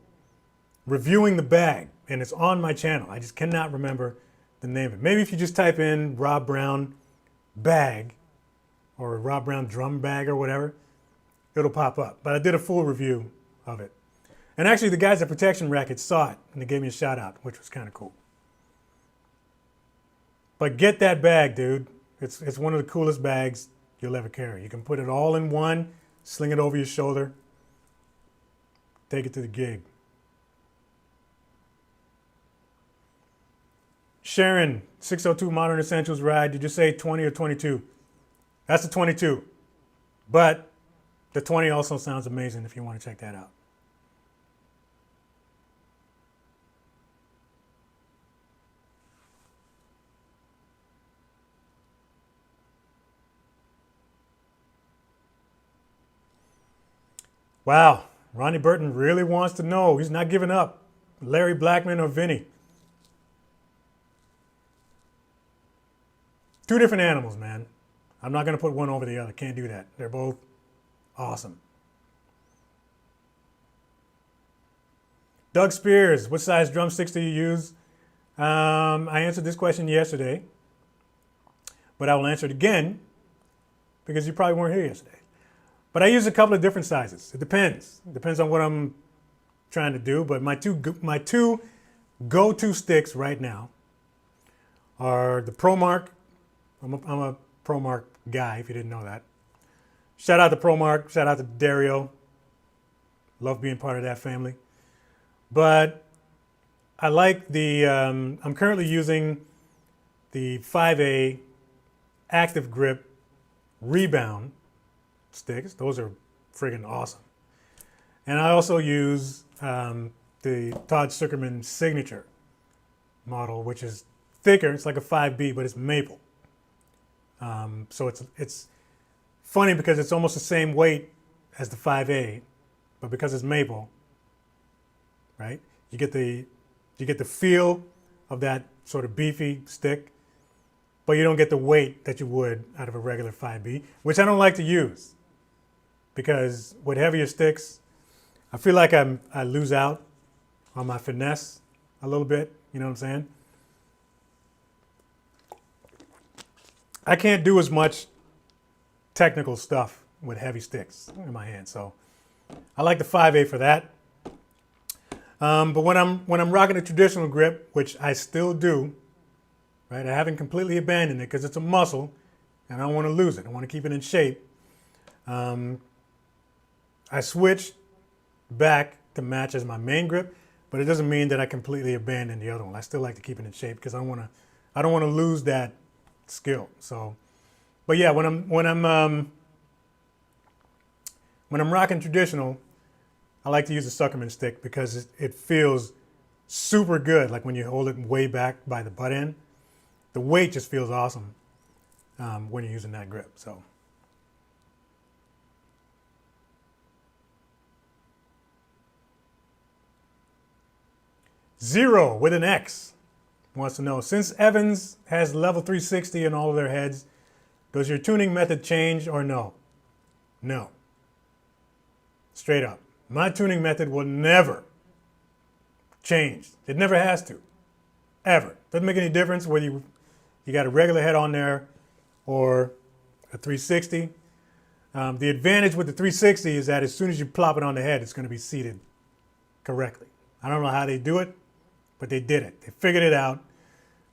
reviewing the bag, and it's on my channel. I just cannot remember the name of it. Maybe if you just type in Rob Brown bag or Rob Brown drum bag or whatever, it'll pop up. But I did a full review of it. And actually the guys at Protection Racket saw it and they gave me a shout out, which was kind of cool. But get that bag, dude. It's one of the coolest bags you'll ever carry. You can put it all in one, sling it over your shoulder, take it to the gig. Sharon, 602 Modern Essentials ride. Did you say 20 or 22? That's the 22. But the 20 also sounds amazing if you want to check that out. Wow, Ronnie Burton really wants to know. He's not giving up. Larry Blackman or Vinny? Two different animals, man. I'm not going to put one over the other. Can't do that. They're both awesome. Doug Spears, what size drumsticks do you use? I answered this question yesterday, but I will answer it again because you probably weren't here yesterday. But I use a couple of different sizes. It depends. It depends on what I'm trying to do. But my two go-to sticks right now are the ProMark. I'm a ProMark guy, if you didn't know that. Shout out to ProMark. Shout out to Dario. Love being part of that family. But I like I'm currently using the 5A Active Grip Rebound sticks. Those are friggin' awesome. And I also use the Todd Zuckerman Signature model, which is thicker. It's like a 5B, but it's maple. So it's funny because it's almost the same weight as the 5A, but because it's maple, right? You get the feel of that sort of beefy stick, but you don't get the weight that you would out of a regular 5B, which I don't like to use because with heavier sticks, I feel like I lose out on my finesse a little bit. You know what I'm saying? I can't do as much technical stuff with heavy sticks in my hand. So I like the 5/8 for that. But when I'm rocking a traditional grip, which I still do, right? I haven't completely abandoned it because it's a muscle and I don't want to lose it. I want to keep it in shape. I switch back to match as my main grip, but it doesn't mean that I completely abandon the other one. I still like to keep it in shape because I don't want to lose that skill. So, but yeah, when I'm rocking traditional, I like to use a Suckerman stick because it feels super good. Like when you hold it way back by the butt end, the weight just feels awesome when you're using that grip. So. Zero with an X wants to know, since Evans has level 360 in all of their heads, does your tuning method change or no? No. Straight up. My tuning method will never change. It never has to. Ever. Doesn't make any difference whether you got a regular head on there or a 360. The advantage with the 360 is that as soon as you plop it on the head, it's going to be seated correctly. I don't know how they do it, but they did it. They figured it out.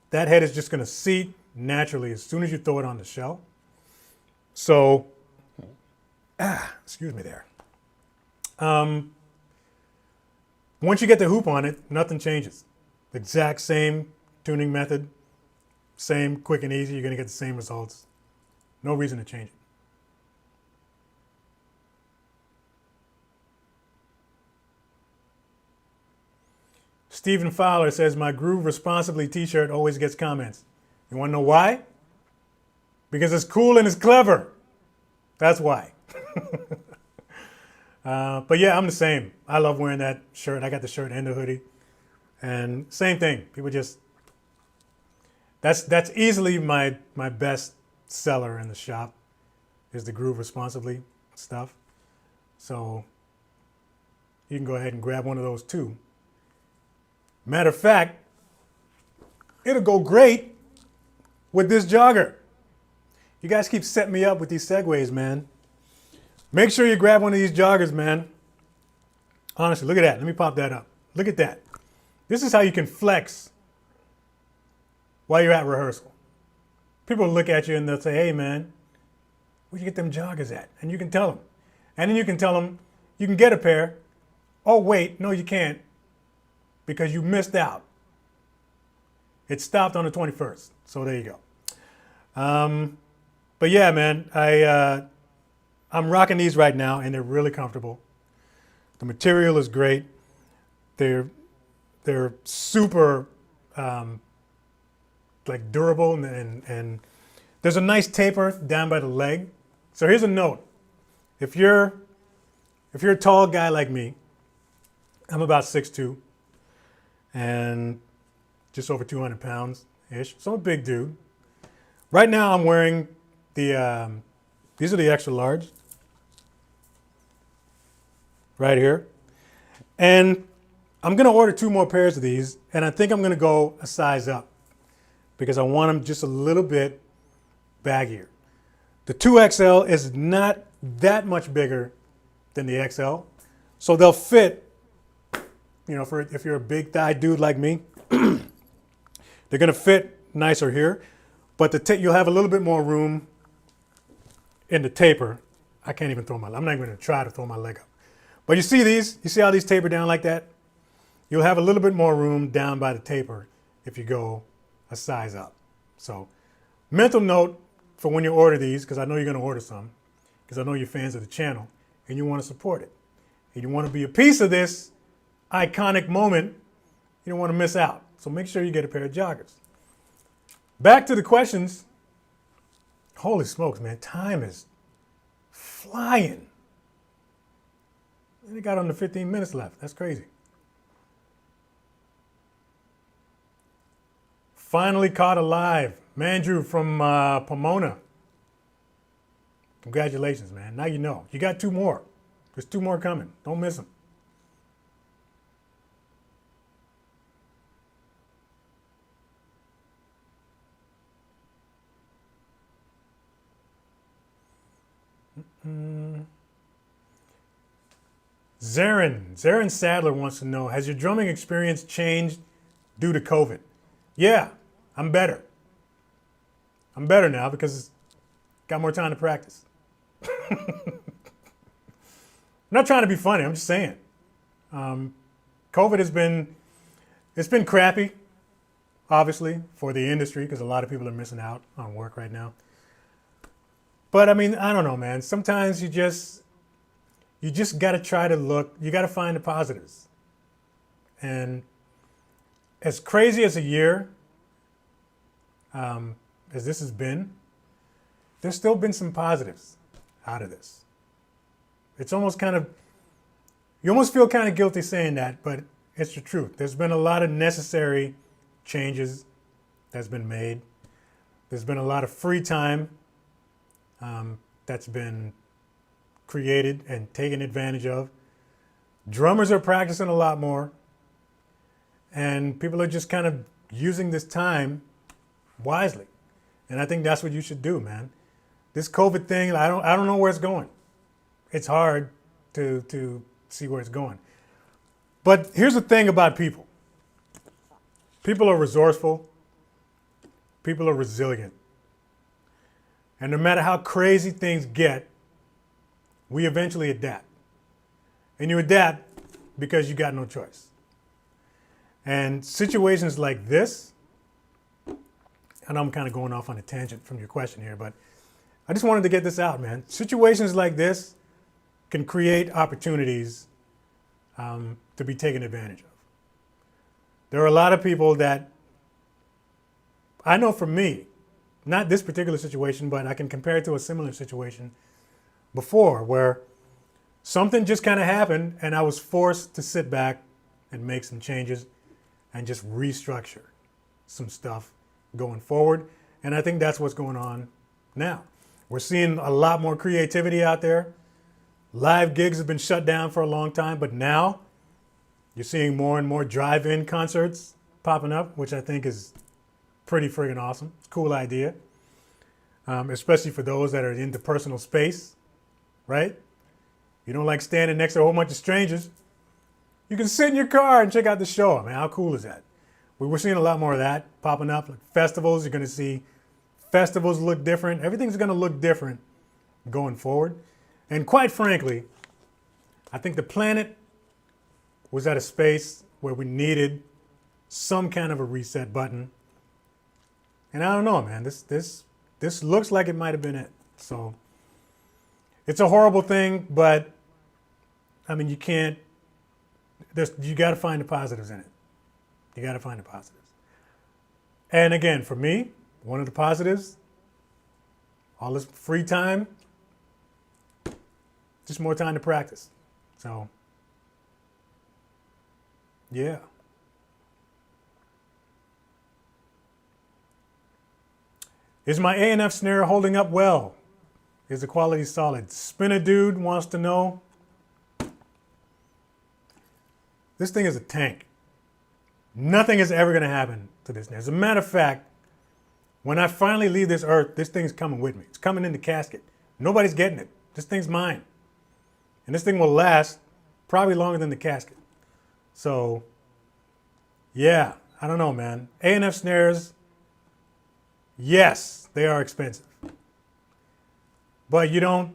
That head is just going to seat naturally as soon as you throw it on the shell. So, excuse me there. Once you get the hoop on it, nothing changes. The exact same tuning method, same quick and easy. You're going to get the same results. No reason to change it. Stephen Fowler says, my Groove Responsibly t-shirt always gets comments. You want to know why? Because it's cool and it's clever. That's why. But yeah, I'm the same. I love wearing that shirt. I got the shirt and the hoodie. And same thing. People just, that's easily my best seller in the shop is the Groove Responsibly stuff. So you can go ahead and grab one of those too. Matter of fact, it'll go great with this jogger. You guys keep setting me up with these segues, man. Make sure you grab one of these joggers, man. Honestly, look at that. Let me pop that up. Look at that. This is how you can flex while you're at rehearsal. People will look at you and they'll say, hey, man, where'd you get them joggers at? And you can tell them. And then you can tell them, you can get a pair. Oh, wait, no, you can't. Because you missed out. It stopped on the 21st. So there you go. But yeah, man, I'm rocking these right now and they're really comfortable. The material is great. They're super like durable and there's a nice taper down by the leg. So here's a note. If you're a tall guy like me, I'm about 6'2". And just over 200 pounds-ish. So I'm a big dude. Right now I'm wearing these are the extra large. Right here. And I'm going to order 2 more pairs of these. And I think I'm going to go a size up. Because I want them just a little bit baggier. The 2XL is not that much bigger than the XL. So they'll fit. You know, if you're a big thigh dude like me, they're going to fit nicer here. But you'll have a little bit more room in the taper. I can't even throw I'm not even going to try to throw my leg up. But you see these? You see how these taper down like that? You'll have a little bit more room down by the taper if you go a size up. So mental note for when you order these, because I know you're going to order some, because I know you're fans of the channel and you want to support it. And you want to be a piece of this iconic moment, you don't want to miss out. So make sure you get a pair of joggers. Back to the questions. Holy smokes, man. Time is flying. We got under 15 minutes left. That's crazy. Finally caught alive. Mandrew from Pomona. Congratulations, man. Now you know. You got 2 more. There's 2 more coming. Don't miss them. Zarin Sadler wants to know, has your drumming experience changed due to COVID? Yeah, I'm better. I'm better now because got more time to practice. I'm not trying to be funny. I'm just saying. COVID it's been crappy, obviously, for the industry because a lot of people are missing out on work right now. But I mean, I don't know, man. Sometimes you just got to try to look, you got to find the positives. And as crazy as a year as this has been, there's still been some positives out of this. It's almost kind of, you almost feel kind of guilty saying that, but it's the truth. There's been a lot of necessary changes that's been made. There's been a lot of free time that's been created and taken advantage of. Drummers are practicing a lot more, and people are just kind of using this time wisely. And I think that's what you should do, man. This COVID thing, I don't know where it's going. It's hard to see where it's going. But here's the thing about people. People are resourceful. People are resilient. And no matter how crazy things get, we eventually adapt. And you adapt because you got no choice. And situations like this, and I'm kind of going off on a tangent from your question here, but I just wanted to get this out, man. Situations like this can create opportunities to be taken advantage of. There are a lot of people that I know for me, not this particular situation, but I can compare it to a similar situation before where something just kind of happened and I was forced to sit back and make some changes and just restructure some stuff going forward. And I think that's what's going on now. We're seeing a lot more creativity out there. Live gigs have been shut down for a long time, but now you're seeing more and more drive-in concerts popping up, which I think is pretty friggin' awesome. It's a cool idea, especially for those that are into personal space, right? You don't like standing next to a whole bunch of strangers. You can sit in your car and check out the show. I mean, how cool is that? We're seeing a lot more of that popping up. Like festivals, you're going to see festivals look different. Everything's going to look different going forward. And quite frankly, I think the planet was at a space where we needed some kind of a reset button. And I don't know, man, this looks like it might have been it. So it's a horrible thing, but I mean, you got to find the positives in it. You got to find the positives. And again, for me, one of the positives, all this free time, just more time to practice. So, yeah. Is my A&F snare holding up well? Is the quality solid? Spinner Dude wants to know. This thing is a tank. Nothing is ever going to happen to this snare. As a matter of fact, when I finally leave this earth, this thing's coming with me. It's coming in the casket. Nobody's getting it. This thing's mine. And this thing will last probably longer than the casket. So, yeah, I don't know, man. A&F snares, yes, they are expensive. But you don't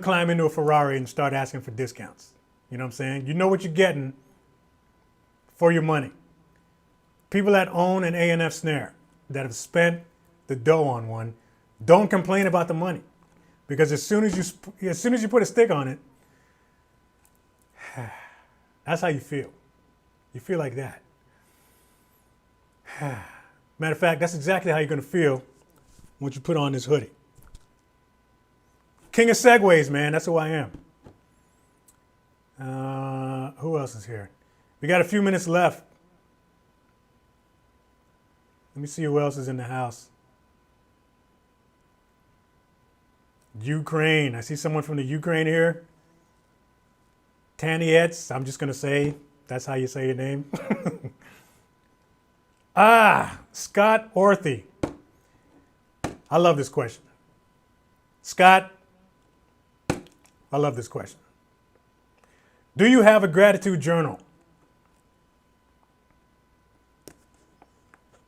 climb into a Ferrari and start asking for discounts. You know what I'm saying? You know what you're getting for your money. People that own an A&F snare, that have spent the dough on one, don't complain about the money. Because as soon as you put a stick on it, that's how you feel. You feel like that. Matter of fact, that's exactly how you're going to feel once you put on this hoodie. King of Segways, man. That's who I am. Who else is here? We got a few minutes left. Let me see who else is in the house. Ukraine. I see someone from the Ukraine here. Tanietz. I'm just going to say that's how you say your name. Scott Orthy. I love this question. Scott, I love this question. Do you have a gratitude journal?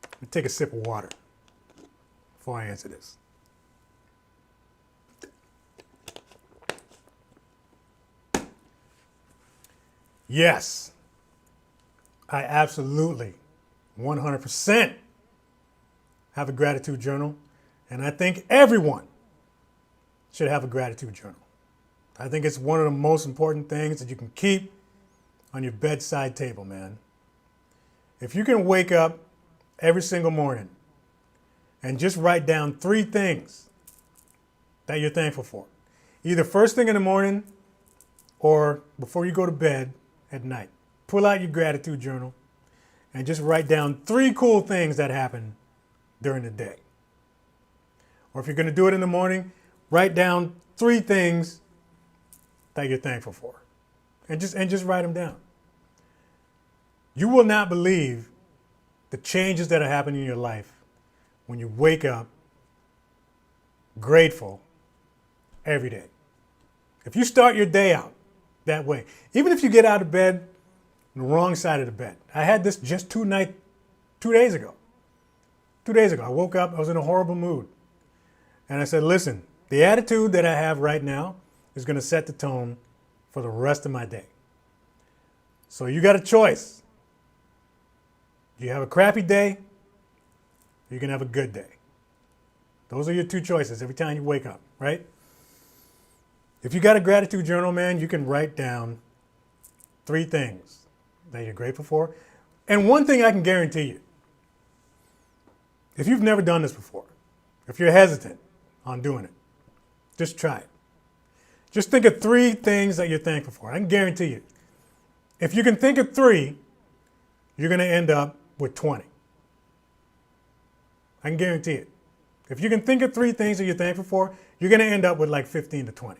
Let me take a sip of water before I answer this. Yes, I absolutely 100% have a gratitude journal, and I think everyone should have a gratitude journal. I think it's one of the most important things that you can keep on your bedside table, man. If you can wake up every single morning and just write down 3 things that you're thankful for, either first thing in the morning or before you go to bed at night, pull out your gratitude journal and just write down 3 cool things that happened during the day. Or if you're going to do it in the morning, write down 3 things that you're thankful for, and just write them down. You will not believe the changes that are happening in your life when you wake up grateful every day. If you start your day out that way, even if you get out of bed on the wrong side of the bed. I had this just 2 days ago. 2 days ago, I woke up, I was in a horrible mood. And I said, listen, the attitude that I have right now is going to set the tone for the rest of my day. So you got a choice. You have a crappy day, you can have a good day. Those are your 2 choices every time you wake up, right? If you got a gratitude journal, man, you can write down 3 things that you're grateful for. And one thing I can guarantee you, if you've never done this before, if you're hesitant on doing it, just try it. Just think of 3 things that you're thankful for. I can guarantee you, if you can think of 3, you're going to end up with 20. I can guarantee it. If you can think of 3 things that you're thankful for, you're going to end up with like 15 to 20.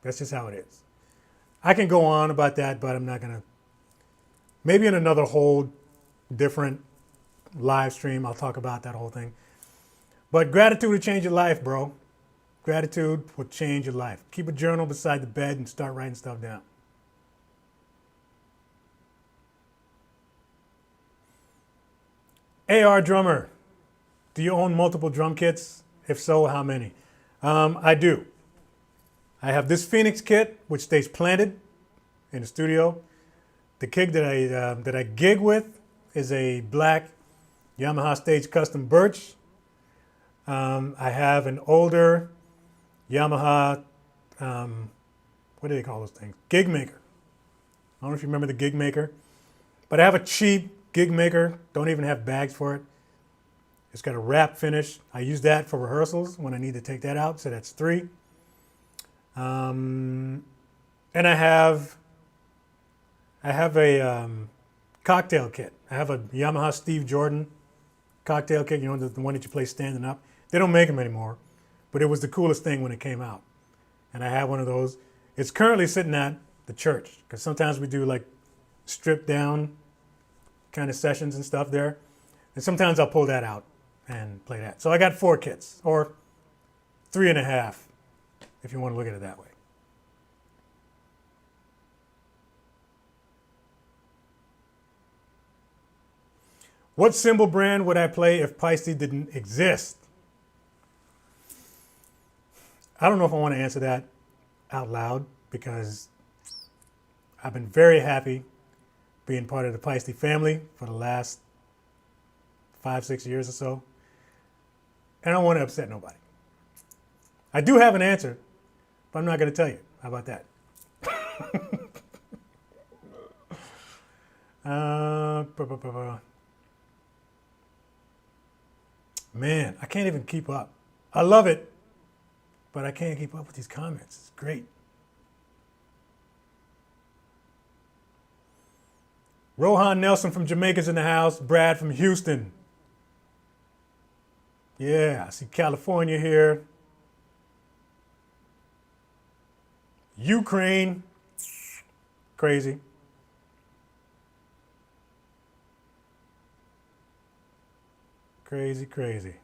That's just how it is. I can go on about that, but I'm not going to. Maybe in another whole different live stream, I'll talk about that whole thing. But gratitude will change your life, bro. Gratitude will change your life. Keep a journal beside the bed and start writing stuff down. AR drummer, do you own multiple drum kits? If so, how many? I do. I have this Phoenix kit, which stays planted in the studio. The kit that I gig with is a black Yamaha Stage Custom Birch. I have an older Yamaha, what do they call those things? Gig Maker. I don't know if you remember the Gig Maker, but I have a cheap Gig Maker. Don't even have bags for it. It's got a wrap finish. I use that for rehearsals when I need to take that out. So that's 3. And I have a cocktail kit. I have a Yamaha Steve Jordan cocktail kit, you know, the one that you play standing up. They don't make them anymore, but it was the coolest thing when it came out. And I have one of those. It's currently sitting at the church because sometimes we do like stripped down kind of sessions and stuff there. And sometimes I'll pull that out and play that. So I got 4 kits, or 3.5 if you want to look at it that way. What cymbal brand would I play if Peisty didn't exist? I don't know if I want to answer that out loud because I've been very happy being part of the Peisty family for the last 5-6 years or so. And I don't want to upset nobody. I do have an answer, but I'm not going to tell you. How about that? Man, I can't even keep up. I love it, but I can't keep up with these comments. It's great. Rohan Nelson from Jamaica's in the house. Brad from Houston. Yeah, I see California here. Ukraine. Crazy. Crazy, crazy.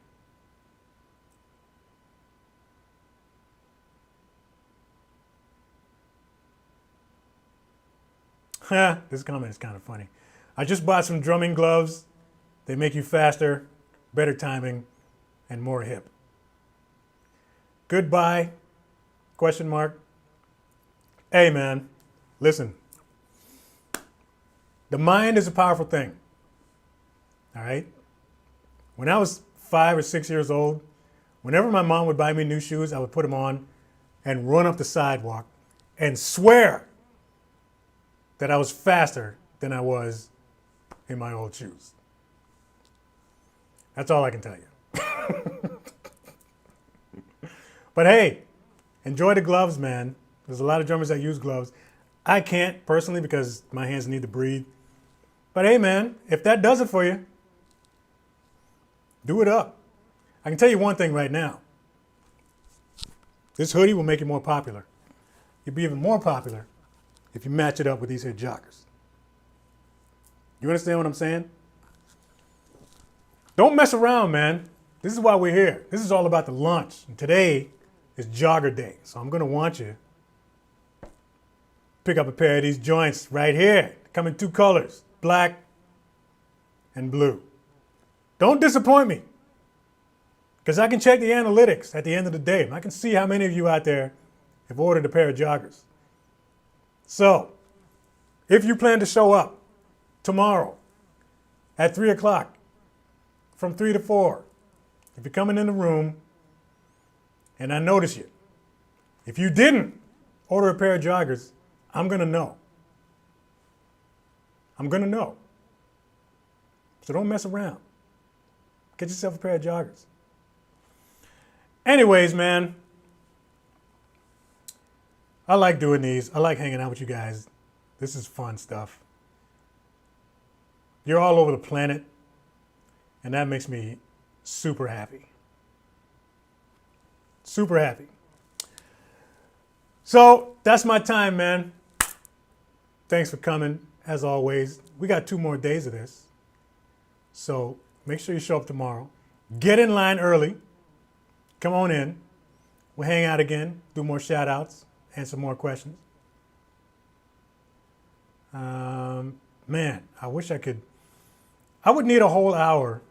This comment is kind of funny. I just bought some drumming gloves. They make you faster, better timing, and more hip. Goodbye? Question mark. Hey, man, listen. The mind is a powerful thing. All right? When I was 5 or 6 years old, whenever my mom would buy me new shoes, I would put them on and run up the sidewalk and swear that I was faster than I was in my old shoes. That's all I can tell you. But hey, enjoy the gloves, man. There's a lot of drummers that use gloves. I can't personally because my hands need to breathe. But hey, man, if that does it for you, do it up. I can tell you one thing right now. This hoodie will make you more popular. You'll be even more popular if you match it up with these here joggers. You understand what I'm saying? Don't mess around, man. This is why we're here. This is all about the lunch. And today is jogger day. So I'm going to want you to pick up a pair of these joints right here. They come in 2 colors, black and blue. Don't disappoint me. Because I can check the analytics at the end of the day. And I can see how many of you out there have ordered a pair of joggers. So, if you plan to show up tomorrow at 3 o'clock, from 3 to 4, if you're coming in the room and I notice you, if you didn't order a pair of joggers, I'm going to know. I'm going to know. So don't mess around. Get yourself a pair of joggers. Anyways, man, I like doing these. I like hanging out with you guys. This is fun stuff. You're all over the planet, and that makes me super happy. Super happy. So that's my time, man. Thanks for coming, as always. We got 2 more days of this. So make sure you show up tomorrow. Get in line early. Come on in. We'll hang out again, do more shout outs, answer more questions. Man, I wish I could. I would need a whole hour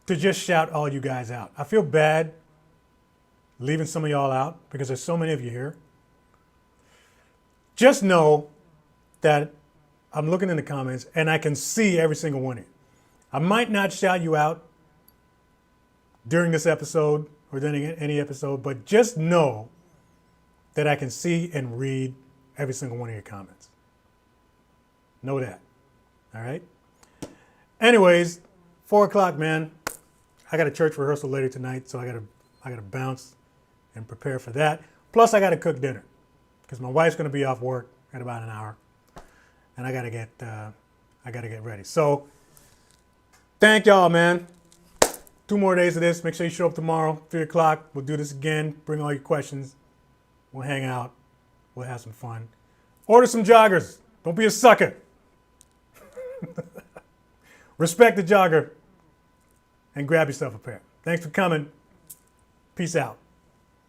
to just shout all you guys out. I feel bad leaving some of y'all out because there's so many of you here. Just know that I'm looking in the comments and I can see every single one of you. I might not shout you out during this episode or during any episode, but just know that I can see and read every single one of your comments. Know that. All right? Anyways, 4 o'clock, man. I got a church rehearsal later tonight, so I gotta bounce and prepare for that. Plus, I gotta cook dinner because my wife's gonna be off work in about an hour, and I gotta get ready. So, thank y'all, man. 2 more days of this. Make sure you show up tomorrow, 3 o'clock. We'll do this again. Bring all your questions. We'll hang out. We'll have some fun. Order some joggers. Don't be a sucker. Respect the jogger and grab yourself a pair. Thanks for coming. Peace out.